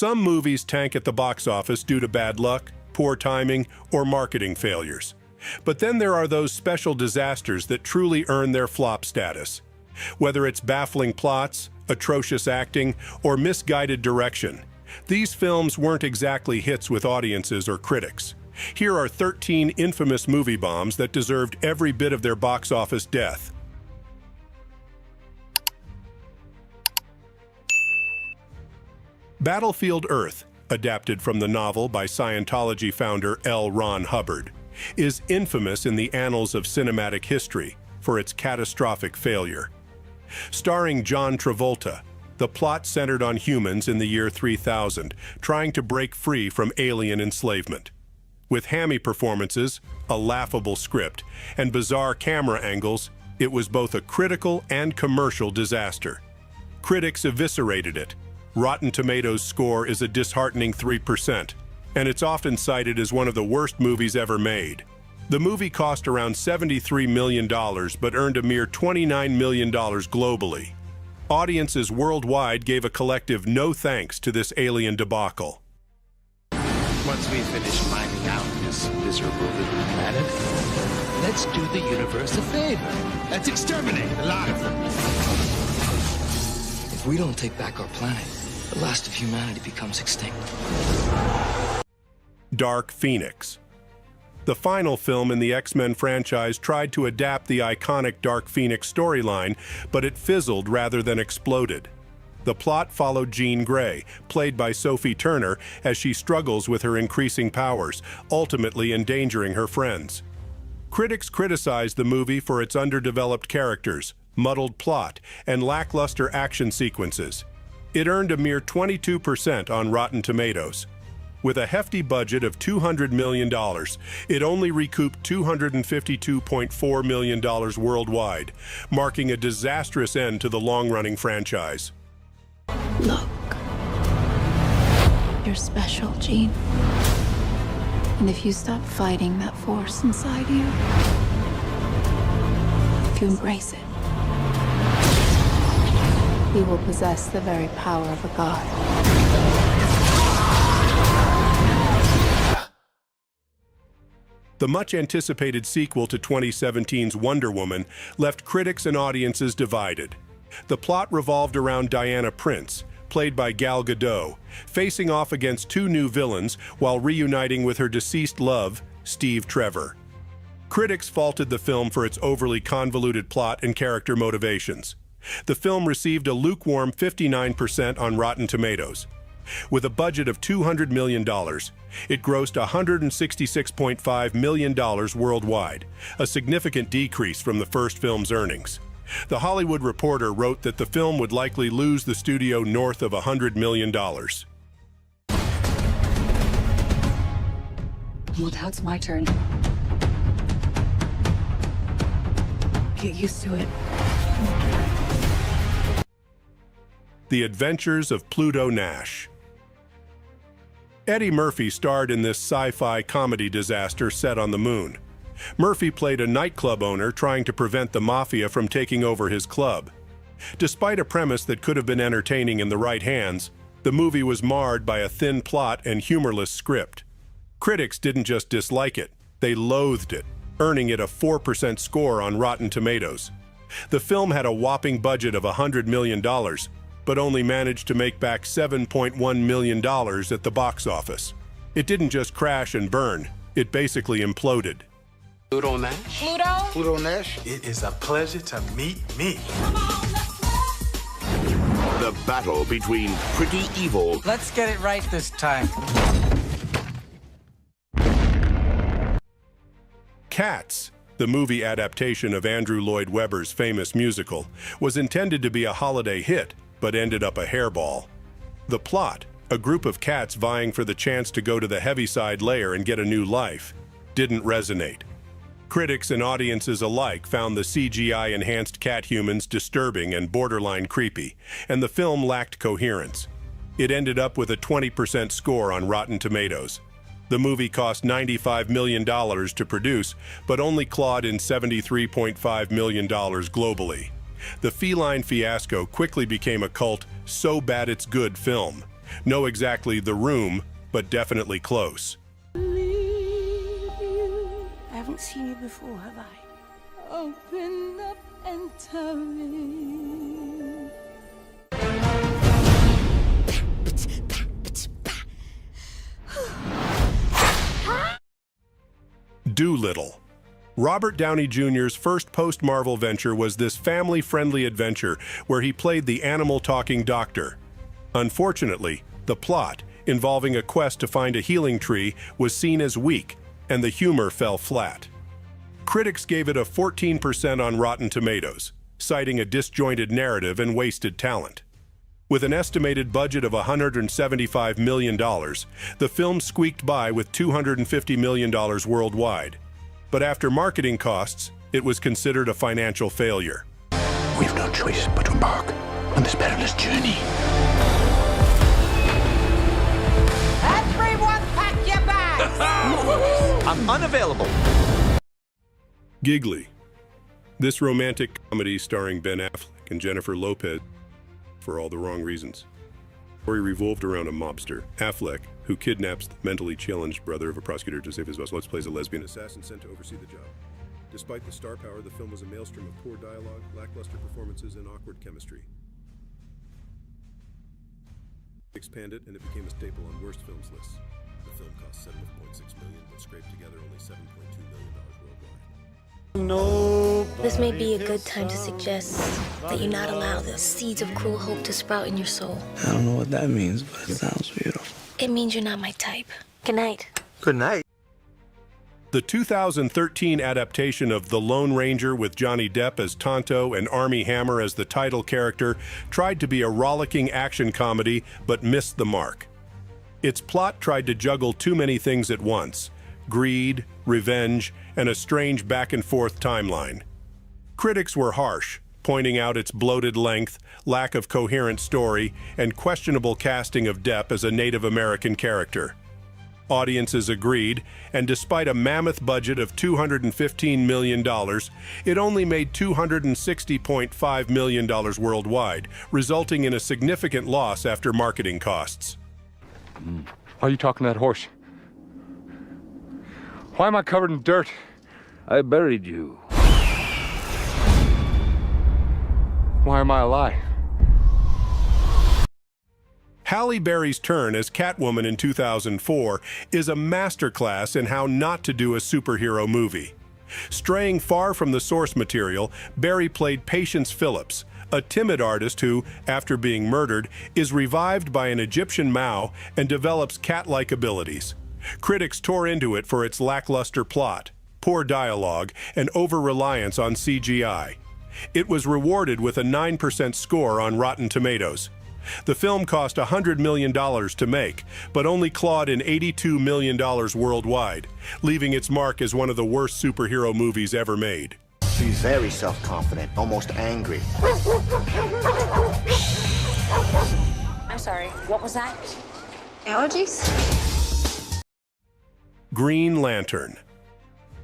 Some movies tank at the box office due to bad luck, poor timing, or marketing failures. But then there are those special disasters that truly earn their flop status. Whether it's baffling plots, atrocious acting, or misguided direction, these films weren't exactly hits with audiences or critics. Here are 13 infamous movie bombs that deserved every bit of their box office death. Battlefield Earth, adapted from the novel by Scientology founder L. Ron Hubbard, is infamous in the annals of cinematic history for its catastrophic failure. Starring John Travolta, the plot centered on humans in the year 3000 trying to break free from alien enslavement. With hammy performances, a laughable script, and bizarre camera angles, it was both a critical and commercial disaster. Critics eviscerated it. Rotten Tomatoes' score is a disheartening 3%, and it's often cited as one of the worst movies ever made. The movie cost around $73 million but earned a mere $29 million globally. Audiences worldwide gave a collective no thanks to this alien debacle. Once we finish mining out this miserable little planet, let's do the universe a favor. Let's exterminate a lot of them. If we don't take back our planet, the last of humanity becomes extinct. Dark Phoenix. The final film in the X-Men franchise tried to adapt the iconic Dark Phoenix storyline, but it fizzled rather than exploded. The plot followed Jean Grey, played by Sophie Turner, as she struggles with her increasing powers, ultimately endangering her friends. Critics criticized the movie for its underdeveloped characters, muddled plot, and lackluster action sequences. It earned a mere 22% on Rotten Tomatoes. With a hefty budget of $200 million, it only recouped $252.4 million worldwide, marking a disastrous end to the long-running franchise. Look. You're special, Jean. And if you stop fighting that force inside you, if you embrace it, you will possess the very power of a god. The much-anticipated sequel to 2017's Wonder Woman left critics and audiences divided. The plot revolved around Diana Prince, played by Gal Gadot, facing off against two new villains while reuniting with her deceased love, Steve Trevor. Critics faulted the film for its overly convoluted plot and character motivations. The film received a lukewarm 59% on Rotten Tomatoes. With a budget of $200 million, it grossed $166.5 million worldwide, a significant decrease from the first film's earnings. The Hollywood Reporter wrote that the film would likely lose the studio north of $100 million. Well, now it's my turn. Get used to it. The Adventures of Pluto Nash. Eddie Murphy starred in this sci-fi comedy disaster set on the moon. Murphy played a nightclub owner trying to prevent the mafia from taking over his club. Despite a premise that could have been entertaining in the right hands, the movie was marred by a thin plot and humorless script. Critics didn't just dislike it, they loathed it, earning it a 4% score on Rotten Tomatoes. The film had a whopping budget of $100 million, but only managed to make back $7.1 million at the box office. It didn't just crash and burn, it basically imploded. Pluto Nash? Pluto Nash? It is a pleasure to meet me. The battle between pretty evil Let's get it right this time. Cats, the movie adaptation of Andrew Lloyd Webber's famous musical, was intended to be a holiday hit, but ended up a hairball. The plot, a group of cats vying for the chance to go to the Heaviside Layer and get a new life, didn't resonate. Critics and audiences alike found the CGI-enhanced cat humans disturbing and borderline creepy, and the film lacked coherence. It ended up with a 20% score on Rotten Tomatoes. The movie cost $95 million to produce, but only clawed in $73.5 million globally. The feline fiasco quickly became a cult, so bad it's good film. No exactly The Room, but definitely close. I haven't seen you before, have I? Open up and tell me. Doolittle. Robert Downey Jr.'s first post-Marvel venture was this family-friendly adventure where he played the animal-talking doctor. Unfortunately, the plot, involving a quest to find a healing tree, was seen as weak, and the humor fell flat. Critics gave it a 14% on Rotten Tomatoes, citing a disjointed narrative and wasted talent. With an estimated budget of $175 million, the film squeaked by with $250 million worldwide. But after marketing costs, it was considered a financial failure. We have no choice but to embark on this perilous journey. Everyone pack your bags! I'm unavailable. Giggly. This romantic comedy starring Ben Affleck and Jennifer Lopez for all the wrong reasons. The story revolved around a mobster, Affleck, who kidnaps the mentally challenged brother of a prosecutor to save his boss. Let's plays a lesbian assassin sent to oversee the job. Despite the star power, the film was a maelstrom of poor dialogue, lackluster performances, and awkward chemistry. Expanded, and it became a staple on worst films lists. The film cost $7.6 million, but scraped together only $7.2 million worldwide. This may be a good time to suggest that you not allow the seeds of cruel hope to sprout in your soul. I don't know what that means, but it sounds beautiful. It means you're not my type. Good night. Good night. The 2013 adaptation of The Lone Ranger with Johnny Depp as Tonto and Armie Hammer as the title character tried to be a rollicking action comedy but missed the mark. Its plot tried to juggle too many things at once: greed, revenge, and a strange back-and-forth timeline. Critics were harsh, pointing out its bloated length, lack of coherent story, and questionable casting of Depp as a Native American character. Audiences agreed, and despite a mammoth budget of $215 million, it only made $260.5 million worldwide, resulting in a significant loss after marketing costs. Why are you talking to that horse? Why am I covered in dirt? I buried you. Why am I alive? Halle Berry's turn as Catwoman in 2004 is a masterclass in how not to do a superhero movie. Straying far from the source material, Berry played Patience Phillips, a timid artist who, after being murdered, is revived by an Egyptian Mao and develops cat-like abilities. Critics tore into it for its lackluster plot, poor dialogue, and over-reliance on CGI. It was rewarded with a 9% score on Rotten Tomatoes. The film cost $100 million to make, but only clawed in $82 million worldwide, leaving its mark as one of the worst superhero movies ever made. She's very self-confident, almost angry. I'm sorry, what was that? Allergies? Green Lantern.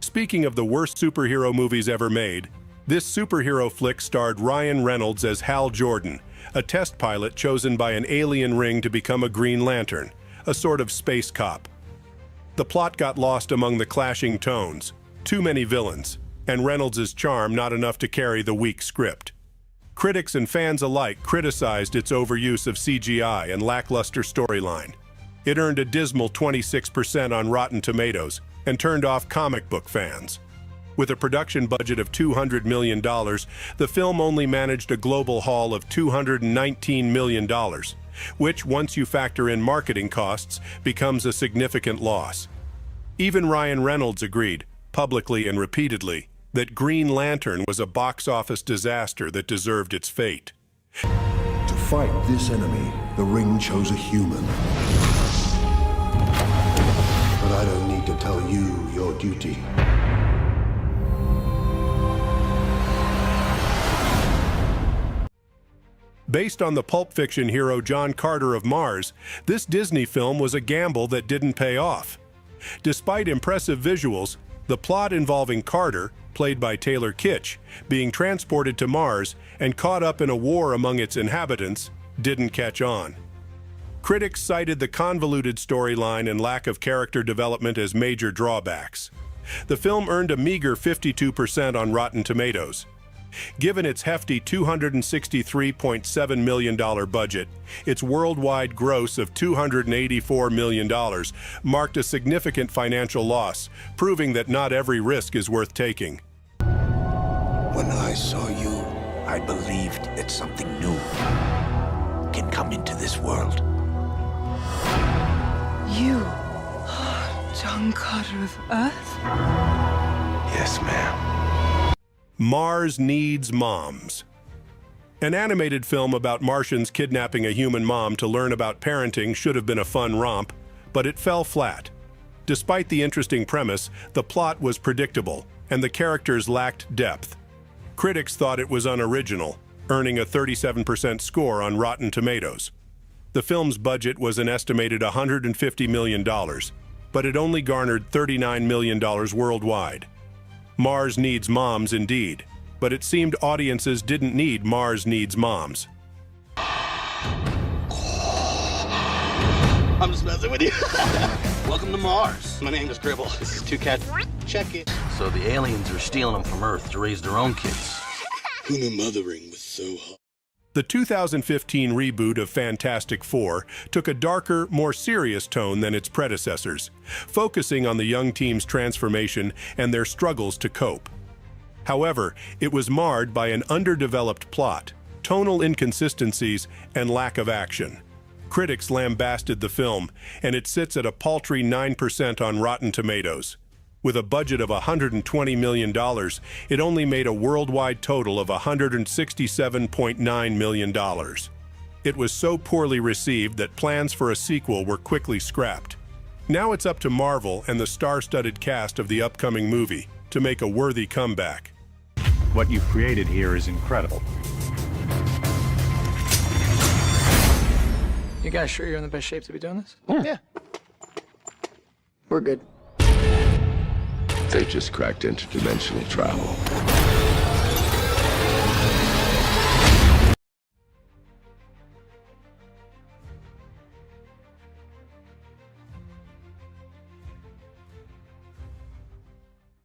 Speaking of the worst superhero movies ever made, this superhero flick starred Ryan Reynolds as Hal Jordan, a test pilot chosen by an alien ring to become a Green Lantern, a sort of space cop. The plot got lost among the clashing tones, too many villains, and Reynolds' charm not enough to carry the weak script. Critics and fans alike criticized its overuse of CGI and lackluster storyline. It earned a dismal 26% on Rotten Tomatoes and turned off comic book fans. With a production budget of $200 million, the film only managed a global haul of $219 million, which, once you factor in marketing costs, becomes a significant loss. Even Ryan Reynolds agreed, publicly and repeatedly, that Green Lantern was a box office disaster that deserved its fate. To fight this enemy, the ring chose a human. But I don't need to tell you your duty. Based on the pulp fiction hero John Carter of Mars, this Disney film was a gamble that didn't pay off. Despite impressive visuals, the plot involving Carter, played by Taylor Kitsch, being transported to Mars and caught up in a war among its inhabitants, didn't catch on. Critics cited the convoluted storyline and lack of character development as major drawbacks. The film earned a meager 52% on Rotten Tomatoes. Given its hefty $263.7 million budget, its worldwide gross of $284 million marked a significant financial loss, proving that not every risk is worth taking. When I saw you, I believed that something new can come into this world. You are John Carter of Earth? Yes, ma'am. Mars Needs Moms. An animated film about Martians kidnapping a human mom to learn about parenting should have been a fun romp, but it fell flat. Despite the interesting premise, the plot was predictable, and the characters lacked depth. Critics thought it was unoriginal, earning a 37% score on Rotten Tomatoes. The film's budget was an estimated $150 million, but it only garnered $39 million worldwide. Mars needs moms indeed, but it seemed audiences didn't need Mars Needs Moms. I'm just messing with you. Welcome to Mars. My name is Gribble. This is Two Cat. Check it. So the aliens are stealing them from Earth to raise their own kids. Who knew mothering was so hot? The 2015 reboot of Fantastic Four took a darker, more serious tone than its predecessors, focusing on the young team's transformation and their struggles to cope. However, it was marred by an underdeveloped plot, tonal inconsistencies, and lack of action. Critics lambasted the film, and it sits at a paltry 9% on Rotten Tomatoes. With a budget of $120 million, it only made a worldwide total of $167.9 million. It was so poorly received that plans for a sequel were quickly scrapped. Now it's up to Marvel and the star-studded cast of the upcoming movie to make a worthy comeback. What you've created here is incredible. You guys sure you're in the best shape to be doing this? Yeah. We're good. They just cracked interdimensional travel.